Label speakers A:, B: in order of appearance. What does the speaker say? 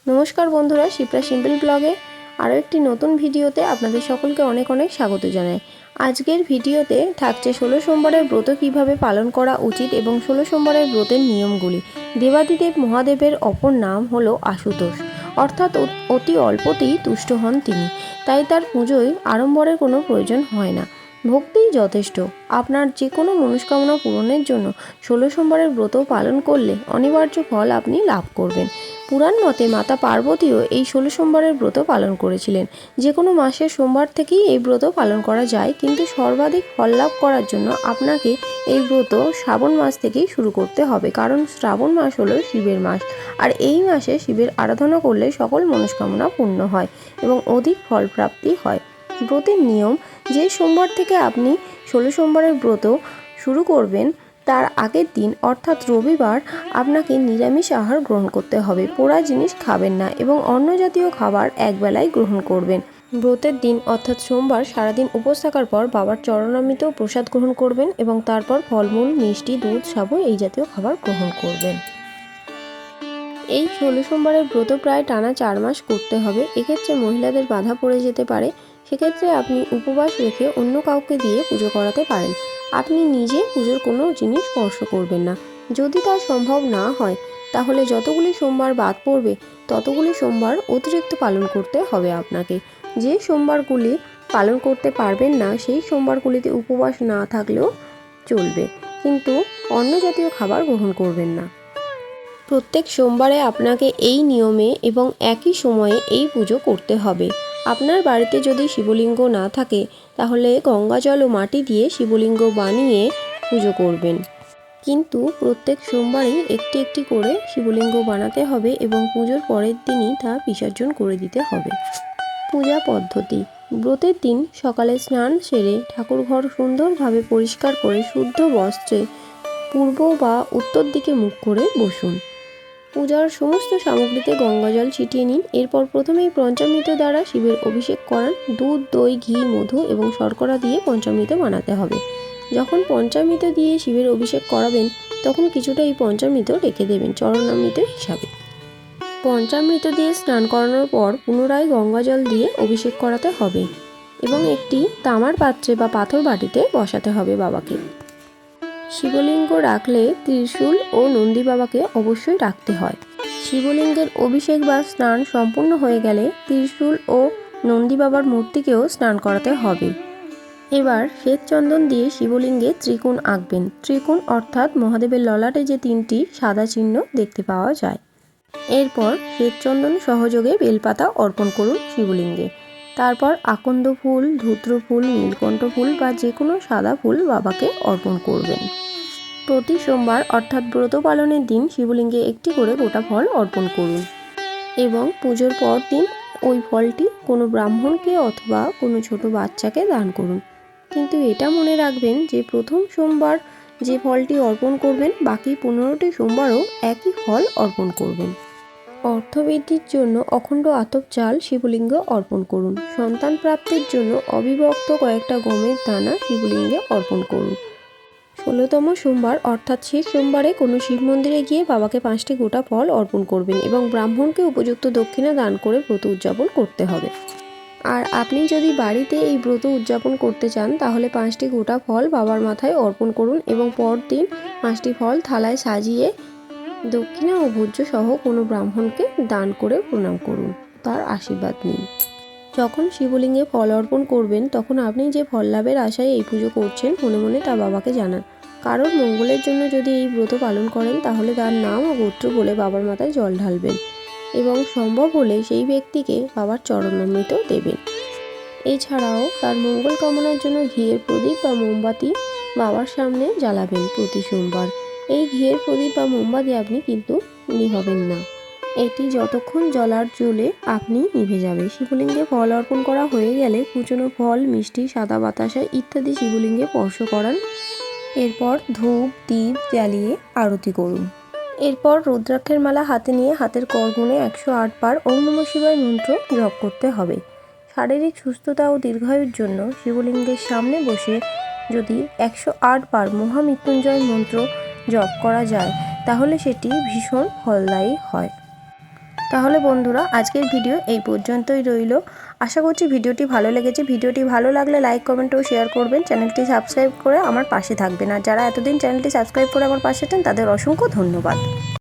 A: নমস্কার বন্ধুরা, শিপ্রা সিম্পল ব্লগে আরও একটি নতুন ভিডিওতে আপনাদের সকলকে অনেক অনেক স্বাগত জানাই। আজকের ভিডিওতে থাকছে 16 সোমবারের ব্রত কিভাবে পালন করা উচিত এবং 16 সোমবারের ব্রতের নিয়মগুলি। দেবাদিদেব মহাদেবের অপর নাম হলো আশুতোষ, অর্থাৎ অতি অল্পতেই তুষ্ট হন তিনি। তাই তার পুজোয় আড়ম্বরের কোনো প্রয়োজন হয় না, ভক্তিই যথেষ্ট। আপনার যে কোনো মনস্কামনা পূরণের জন্য 16 সোমবারের ব্রত পালন করলে অনিবার্য ফল আপনি লাভ করবেন। পুরাণ মতে মাতা পার্বতীও এই 16 সোমবারের ব্রত পালন করেছিলেন। যে কোনো মাসের সোমবার থেকেই এই ব্রত পালন করা যায়, কিন্তু সর্বাধিক ফল লাভ করার জন্য আপনাকে এই ব্রত শ্রাবণ মাস থেকেই শুরু করতে হবে, কারণ শ্রাবণ মাস হলো শিবের মাস। আর এই মাসে শিবের আরাধনা করলে সকল মনস্কামনা পূর্ণ হয় এবং অধিক ফল প্রাপ্তি হয়। ব্রতের নিয়ম: যে সোমবার থেকে আপনি 16 সোমবারের ব্রত শুরু করবেন তার আগের দিন অর্থাৎ রবিবার আপনাকে নিরামিষ আহার গ্রহণ করতে হবে। পোড়া জিনিস খাবেন না এবং অন্ন জাতীয় খাবার একবেলায় গ্রহণ করবেন। ব্রতের দিন অর্থাৎ সোমবার সারাদিন উপোস থাকার পর বাবার চরণামৃত প্রসাদ গ্রহণ করবেন এবং তারপর ফলমূল, মিষ্টি, দুধ, সাবু এই জাতীয় খাবার গ্রহণ করবেন। এই 16 সোমবারের ব্রত প্রায় টানা 4 মাস করতে হবে। এক্ষেত্রে মহিলাদের বাধা পড়ে যেতে পারে, সেক্ষেত্রে আপনি উপবাস রেখে অন্য কাউকে দিয়ে পুজো করাতে পারেন। আপনি নিজে পুজোর কোনো জিনিস স্পর্শ করবেন না। যদি তা সম্ভব না হয় তাহলে যতগুলি সোমবার বাদ পড়বে ততগুলি সোমবার অতিরিক্ত পালন করতে হবে আপনাকে। যে সোমবারগুলি পালন করতে পারবেন না সেই সোমবারগুলিতে উপবাস না থাকলেও চলবে, কিন্তু অন্ন জাতীয় খাবার গ্রহণ করবেন না। প্রত্যেক সোমবারে আপনাকে এই নিয়মে এবং একই সময়ে এই পুজো করতে হবে। আপনার বাড়িতে যদি শিবলিঙ্গ না থাকে তাহলে গঙ্গা জল ও মাটি দিয়ে শিবলিঙ্গ বানিয়ে পুজো করবেন, কিন্তু প্রত্যেক সোমবারেই একটি একটি করে শিবলিঙ্গ বানাতে হবে এবং পুজোর পরের দিনই তা বিসর্জন করে দিতে হবে। পূজা পদ্ধতি: ব্রতের দিন সকালে স্নান সেরে ঠাকুরঘর সুন্দরভাবে পরিষ্কার করে শুদ্ধ বস্ত্রে পূর্ব বা উত্তর দিকে মুখ করে বসুন। পূজার সমস্ত সামগ্রীতে গঙ্গাজল ছিটিয়ে নিন। এরপর প্রথমেই পঞ্চামৃত দ্বারা শিবের অভিষেক করান। দুধ, দই, ঘি, মধু এবং শর্করা দিয়ে পঞ্চামৃত বানাতে হবে। যখন পঞ্চামৃত দিয়ে শিবের অভিষেক করাবেন তখন কিছুটা এই পঞ্চামৃত রেখে দেবেন চরণামৃত হিসাবে। পঞ্চামৃত দিয়ে স্নান করানোর পর পুনরায় গঙ্গাজল দিয়ে অভিষেক করাতে হবে এবং একটি তামার পাত্রে বা পাথর বাটিতে বসাতে হবে বাবাকে। শিবলিঙ্গ রাখলে ত্রিশূল ও নন্দী বাবাকে অবশ্যই রাখতে হয়। শিবলিঙ্গের অভিষেক বা স্নান সম্পূর্ণ হয়ে গেলে ত্রিশূল ও নন্দী বাবার মূর্তিকেও স্নান করাতে হবে। এবার শ্বেত চন্দন দিয়ে শিবলিঙ্গে ত্রিকোণ আঁকবেন। ত্রিকোণ অর্থাৎ মহাদেবের ললাটে যে 3টি সাদা চিহ্ন দেখতে পাওয়া যায়। এরপর শ্বেত চন্দন সহযোগে বেলপাতা অর্পণ করুন শিবলিঙ্গে। তারপর আকন্দ ফুল, ধূত্র ফুল, নীলকণ্ঠ ফুল বা যে কোনো সাদা ফুল বাবাকে অর্পণ করবেন। প্রতি সোমবার অর্থাৎ ব্রত পালনের দিন শিবলিঙ্গে একটি করে গোটা ফল অর্পণ করুন এবং পুজোর পর দিন ওই ফলটি কোনো ব্রাহ্মণকে অথবা কোনো ছোট বাচ্চাকে দান করুন। কিন্তু এটা মনে রাখবেন যে প্রথম সোমবার যে ফলটি অর্পণ করবেন বাকি 15টি সোমবারও একই ফল অর্পণ করবেন। অর্থবৃদ্ধির জন্য অখণ্ড আতপ চাল শিবলিঙ্গে অর্পণ করুন। সন্তান প্রাপ্তির জন্য অবিভক্ত কয়েকটা গমের দানা শিবলিঙ্গে অর্পণ করুন। 16তম সোমবার অর্থাৎ শেষ সোমবারে কোনো শিব মন্দিরে গিয়ে বাবাকে 5টি গোটা ফল অর্পণ করবেন এবং ব্রাহ্মণকে উপযুক্ত দক্ষিণা দান করে ব্রত উদযাপন করতে হবে। আর আপনি যদি বাড়িতে এই ব্রত উদযাপন করতে চান তাহলে 5টি গোটা ফল বাবার মাথায় অর্পণ করুন এবং পরদিন 5টি ফল থালায় সাজিয়ে দক্ষিণা ও ভোজ্য সহ কোনো ব্রাহ্মণকে দান করে প্রণাম করুন, তার আশীর্বাদ নিন। যখন শিবলিঙ্গে ফল অর্পণ করবেন তখন আপনি যে ফল লাভের আশায় এই পুজো করছেন মনে মনে তা বাবাকে জানান। কারোর মঙ্গলের জন্য যদি এই ব্রত পালন করেন তাহলে তার নাম ও গোত্র বলে বাবার মাথায় জল ঢালবেন এবং সম্ভব হলে সেই ব্যক্তিকে বাবার চরণামৃত দেবেন। এছাড়াও তার মঙ্গল কামনার জন্য ঘিয়ের প্রদীপ বা মোমবাতি বাবার সামনে জ্বালাবেন প্রতি সোমবার। এই ঘিয়ের প্রদীপ বা মোমবাতি আপনি কিন্তু নিভাবেন না, এটি যতক্ষণ জ্বলার জ্বলে আপনি নিভে যাবে। শিবলিঙ্গে ফল অর্পণ করা হয়ে গেলে কুচনো ফল, মিষ্টি, সাদা বাতাসা ইত্যাদি শিবলিঙ্গে স্পর্শ করান। এরপর ধূপ দীপ জ্বালিয়ে আরতি করুন। এরপর রুদ্রাক্ষের মালা হাতে নিয়ে হাতের করগুণে 108 বার ওম নমঃ শিবায় মন্ত্র জপ করতে হবে। শারীরিক সুস্থতা ও দীর্ঘায়ুর জন্য শিবলিঙ্গের সামনে বসে যদি 108 বার মহামৃত্যুঞ্জয় মন্ত্র জপ করা যায় তাহলে সেটি ভীষণ ফলদায়ী হয়। তাহলে বন্ধুরা আজকের ভিডিও এই পর্যন্তই রইল। আশা করছি ভিডিওটি ভালো লেগেছে। ভিডিওটি ভালো লাগলে লাইক কমেন্ট ও শেয়ার করবেন। চ্যানেলটি সাবস্ক্রাইব করে আমার পাশে থাকবেন। আর যারা এতদিন চ্যানেলটি সাবস্ক্রাইব করে আমার পাশে আছেন তাদের অসংখ্য ধন্যবাদ।